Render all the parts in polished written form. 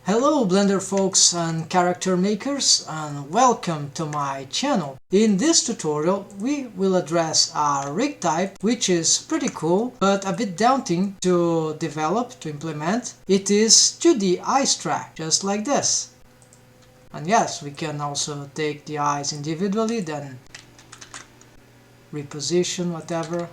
Hello Blender folks and character makers, and welcome to my channel. In this tutorial we will address a rig type which is pretty cool but a bit daunting to develop, to implement. It is 2D eyes track, just like this. And yes, we can also take the eyes individually, then reposition whatever.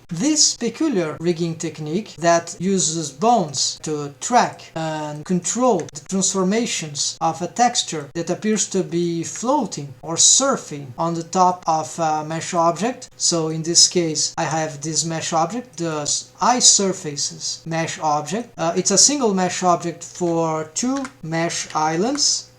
This peculiar rigging technique that uses bones to track and control the transformations of a texture that appears to be floating or surfing on the top of a mesh object. So in this case I have this mesh object, the eye surfaces mesh object. It's a single mesh object for two mesh islands.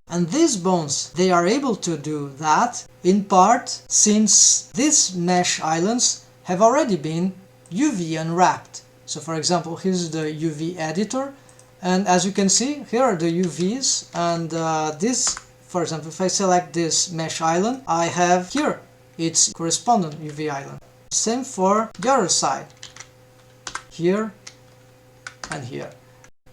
And these bones, they are able to do that in part since these mesh islands have already been UV unwrapped. So for example, here's the UV editor, and as you can see, here are the UVs, and this, for example, if I select this mesh island, I have here its corresponding UV island. Same for the other side, here and here.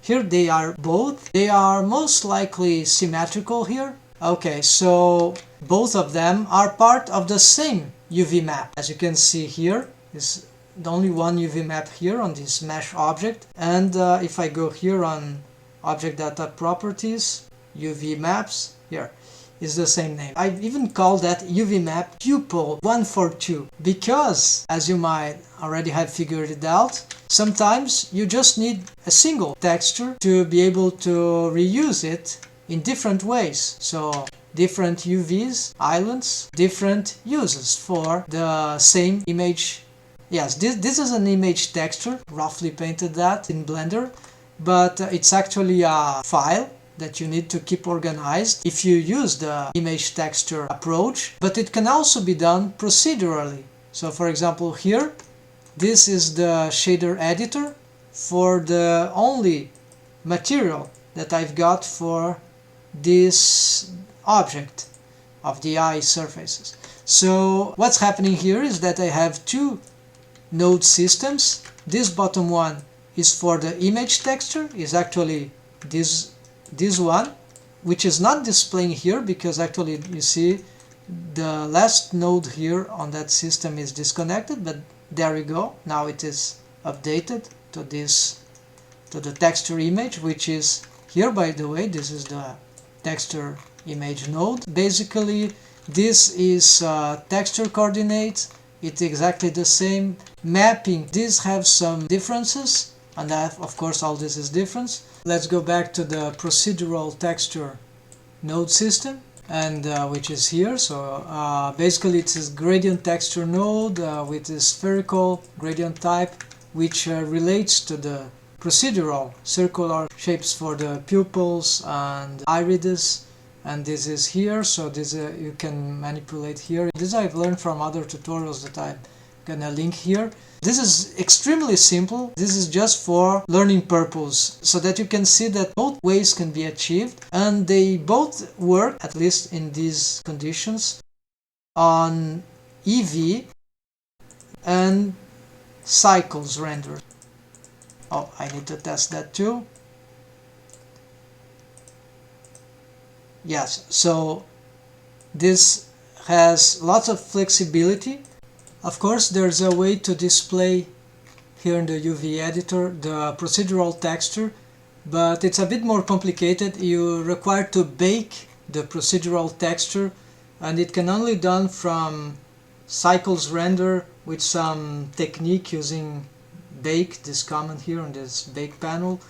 Here they are both. They are most likely symmetrical here. Okay, so both of them are part of the same UV map. As you can see here, is only one UV map here on this mesh object. And if I go here on object data properties, UV maps, here is the same name. I even call that UV map pupil 142 because, as you might already have figured it out, sometimes you just need a single texture to be able to reuse it in different ways. So different UVs, islands, different uses for the same image. Yes, this is an image texture, roughly painted that in Blender, but it's actually a file that you need to keep organized if you use the image texture approach, but it can also be done procedurally. So for example here, this is the shader editor for the only material that I've got for this object of the eye surfaces. So what's happening here is that I have two node systems. This bottom one is for the image texture, is actually this one, which is not displaying here because actually you see the last node here on that system is disconnected, but there we go. Now it is updated to the texture image, which is here, by the way. This is the texture image node. Basically this is texture coordinates. It's exactly the same mapping. These have some differences, and that, of course, all this is different. Let's go back to the procedural texture node system, and which is here. So basically it's this gradient texture node with this spherical gradient type, which relates to the procedural circular shapes for the pupils and irides, and this is here. So this you can manipulate here. This I've learned from other tutorials that I'm gonna link here. This is extremely simple. This is just for learning purpose, so that you can see that both ways can be achieved, and they both work, at least in these conditions, on EV and cycles render. Oh, I need to test that too. Yes, so this has lots of flexibility. Of course, there's a way to display here in the UV editor the procedural texture, but it's a bit more complicated. You require to bake the procedural texture, and it can only be done from cycles render with some technique using bake, this command here on this bake panel.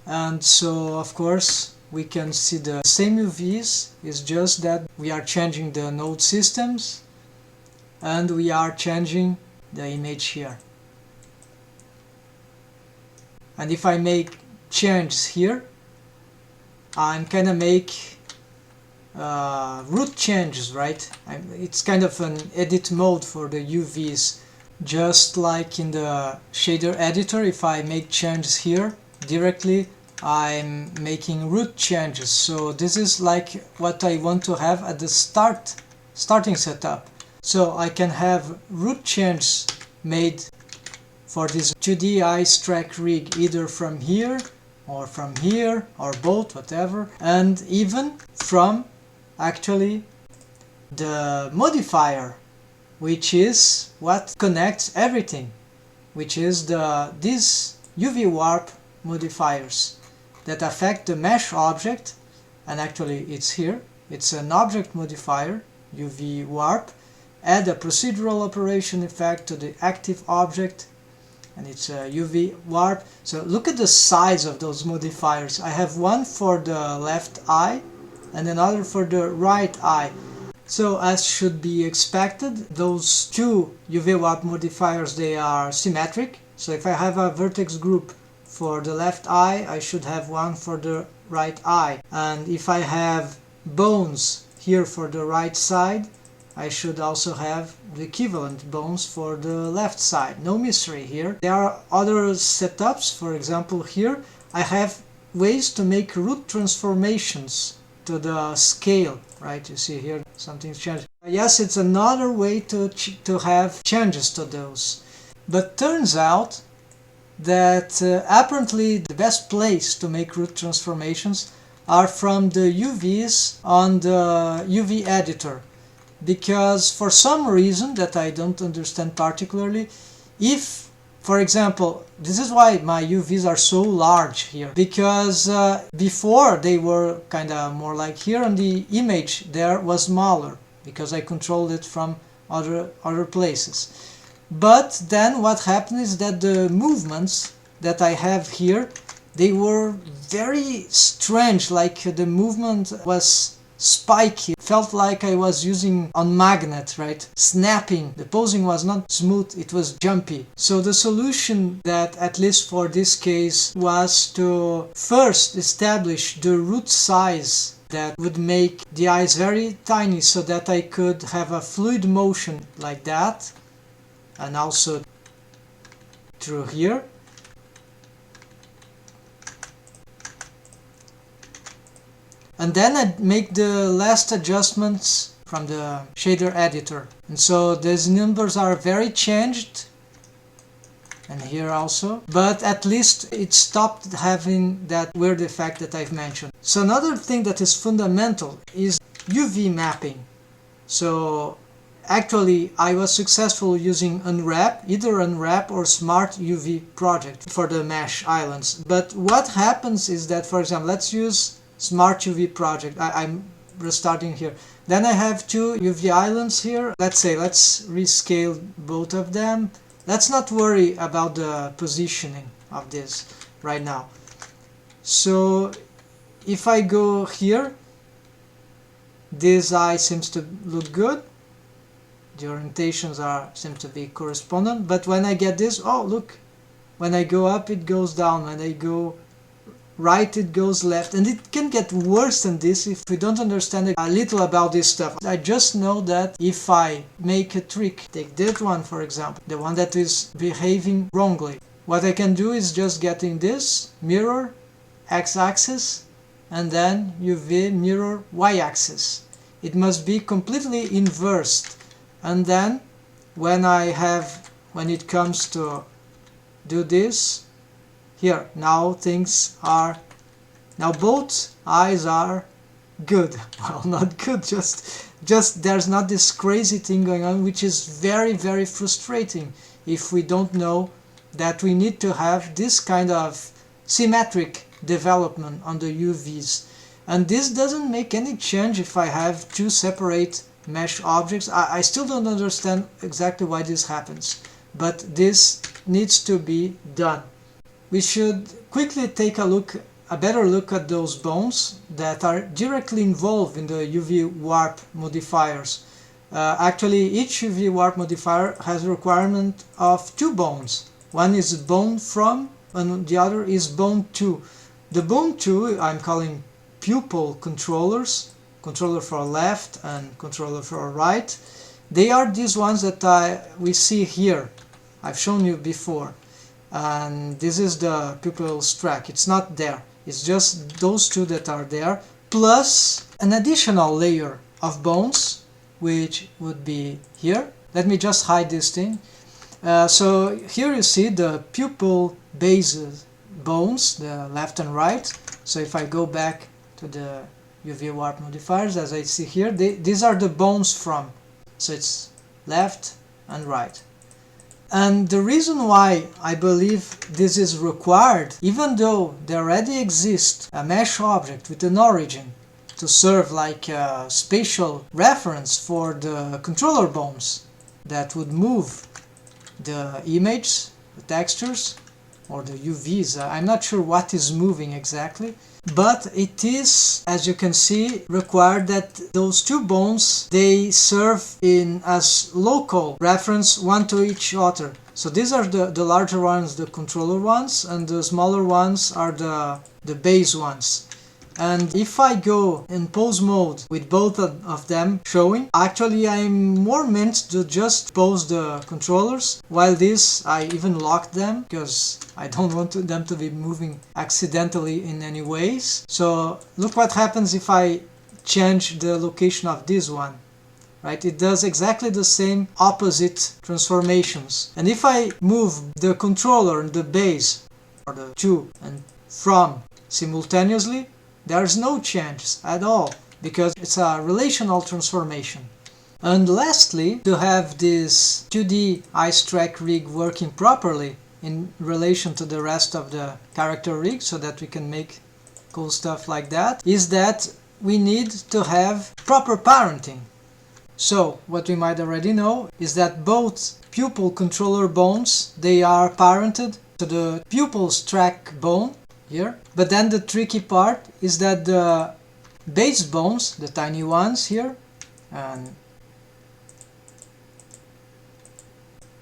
And so of course we can see the same UVs, it's just that we are changing the node systems and we are changing the image here. And if I make changes here, I'm gonna make root changes, right? It's kind of an edit mode for the UVs, just like in the shader editor. If I make changes here directly, I'm making root changes. So this is like what I want to have at the starting setup. So I can have root changes made for this 2D eyes track rig either from here or from here, or both, whatever, and even from actually the modifier, which is what connects everything, which is these UV warp modifiers that affect the mesh object. And actually it's here, it's an object modifier, UV warp, add a procedural operation effect to the active object, and it's a UV warp. So look at the size of those modifiers. I have one for the left eye and another for the right eye. So as should be expected, those two UV warp modifiers, they are symmetric. So if I have a vertex group for the left eye, I should have one for the right eye. And if I have bones here for the right side, I should also have the equivalent bones for the left side. No mystery here. There are other setups. For example, here I have ways to make root transformations to the scale, right? You see here something's changed. Yes, it's another way to have changes to those. But turns out that apparently the best place to make root transformations are from the UVs on the UV editor. Because for some reason that I don't understand particularly, if, for example, this is why my UVs are so large here, because before they were kind of more like here, and the image there was smaller because I controlled it from other places. But then what happened is that the movements that I have here, they were very strange, like the movement was spiky. It felt like I was using on magnet, right? Snapping. The posing was not smooth, it was jumpy. So the solution that, at least for this case, was to first establish the root size that would make the eyes very tiny so that I could have a fluid motion like that, and also through here. And then I make the last adjustments from the shader editor. And so these numbers are very changed. And here also. But at least it stopped having that weird effect that I've mentioned. So another thing that is fundamental is UV mapping. So actually I was successful using Unwrap, either Unwrap or Smart UV project for the mesh islands. But what happens is that, for example, let's use Smart UV project. I'm restarting here. Then I have two UV islands here. Let's rescale both of them. Let's not worry about the positioning of this right now. So if I go here, this eye seems to look good. The orientations seem to be correspondent. But when I get this, oh look, when I go up it goes down. When I go right it goes left, and it can get worse than this if we don't understand a little about this stuff. I just know that if I make a trick, take that one for example, the one that is behaving wrongly, what I can do is just getting this mirror x-axis and then UV mirror y-axis. It must be completely inversed, and then when it comes to do this, here, now both eyes are good. Well, not good, just there's not this crazy thing going on, which is very, very frustrating if we don't know that we need to have this kind of symmetric development on the UVs. And this doesn't make any change if I have two separate mesh objects. I still don't understand exactly why this happens, but this needs to be done. We should quickly take a better look at those bones that are directly involved in the UV warp modifiers. Actually, each UV warp modifier has a requirement of two bones. One is bone from, and the other is bone to. The bone to I'm calling pupil controllers, controller for left and controller for right. They are these ones that we see here. I've shown you before. And this is the pupil's track. It's not there. It's just those two that are there, plus an additional layer of bones, which would be here. Let me just hide this thing. So here you see the pupil bones, the left and right. So if I go back to the UV warp modifiers, as I see here, these are the bones from. So it's left and right. And the reason why I believe this is required, even though there already exists a mesh object with an origin to serve like a spatial reference for the controller bones that would move the image, the textures, or the UVs. I'm not sure what is moving exactly, but it is, as you can see, required that those two bones, they serve in as local reference, one to each other. So these are the larger ones, the controller ones, and the smaller ones are the base ones. And if I go in pose mode with both of them showing, actually I'm more meant to just pose the controllers, while this I even locked them because I don't want them to be moving accidentally in any ways. So look what happens if I change the location of this one. Right? It does exactly the same opposite transformations. And if I move the controller and the base, or the to and from simultaneously, there's no change at all, because it's a relational transformation. And lastly, to have this 2D ice track rig working properly in relation to the rest of the character rig, so that we can make cool stuff like that, is that we need to have proper parenting. So what we might already know is that both pupil controller bones, they are parented to the pupil's track bone here. But then the tricky part is that the base bones, the tiny ones here and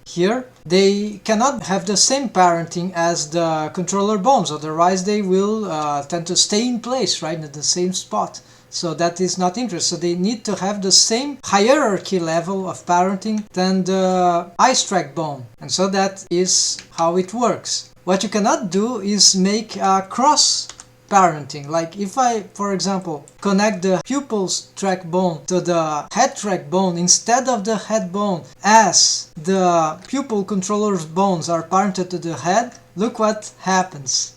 here, they cannot have the same parenting as the controller bones, otherwise they will tend to stay in place, right, at the same spot. So that is not interesting. So they need to have the same hierarchy level of parenting than the ice track bone. And so that is how it works. What you cannot do is make a cross parenting. Like if I, for example, connect the pupil's track bone to the head track bone instead of the head bone, as the pupil controller's bones are parented to the head, look what happens.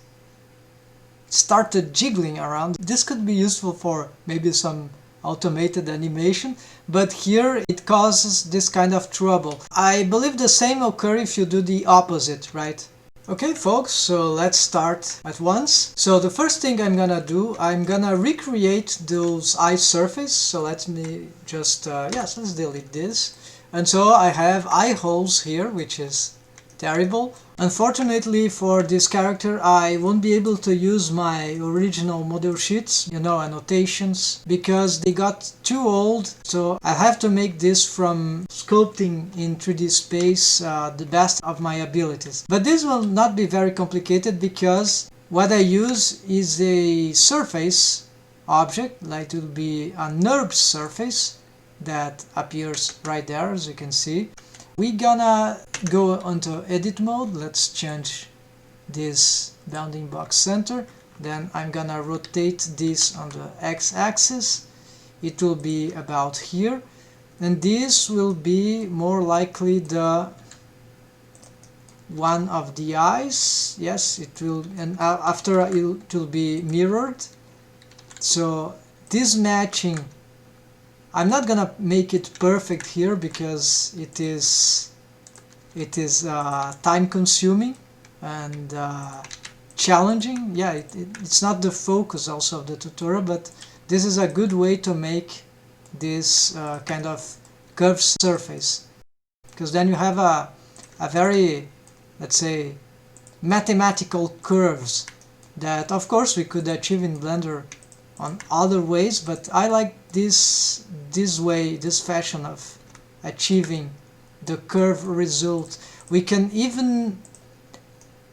Started jiggling around. This could be useful for maybe some automated animation, but here it causes this kind of trouble. I believe the same occur if you do the opposite, right? Okay folks, so let's start at once. So the first thing I'm gonna do, I'm gonna recreate those eye surface. So let me just, yes, let's delete this. And so I have eye holes here, which is terrible. Unfortunately for this character, I won't be able to use my original model sheets, you know, annotations, because they got too old. So I have to make this from sculpting in 3D space the best of my abilities. But this will not be very complicated, because what I use is a surface object, like it will be a NURB surface that appears right there, as you can see. We're gonna go onto edit mode. Let's change this bounding box center. Then I'm gonna rotate this on the x-axis. It will be about here, and this will be more likely the one of the eyes. Yes, it will, and after it will be mirrored. So this matching, I'm not gonna make it perfect here because it is time consuming and challenging. Yeah, it's not the focus also of the tutorial, but this is a good way to make this kind of curved surface, because then you have a very, let's say, mathematical curves that of course we could achieve in Blender on other ways, but I like this way, this fashion of achieving the curve result. We can even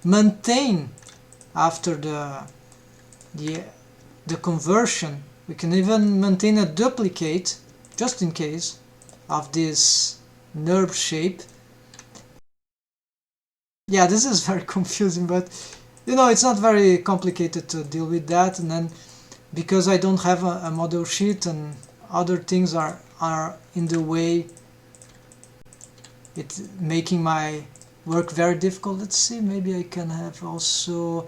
maintain after the conversion, we can even maintain a duplicate just in case of this NURB shape. Yeah, this is very confusing, but you know, it's not very complicated to deal with that. And then because I don't have a model sheet and other things are in the way, it's making my work very difficult. Let's see, maybe I can have also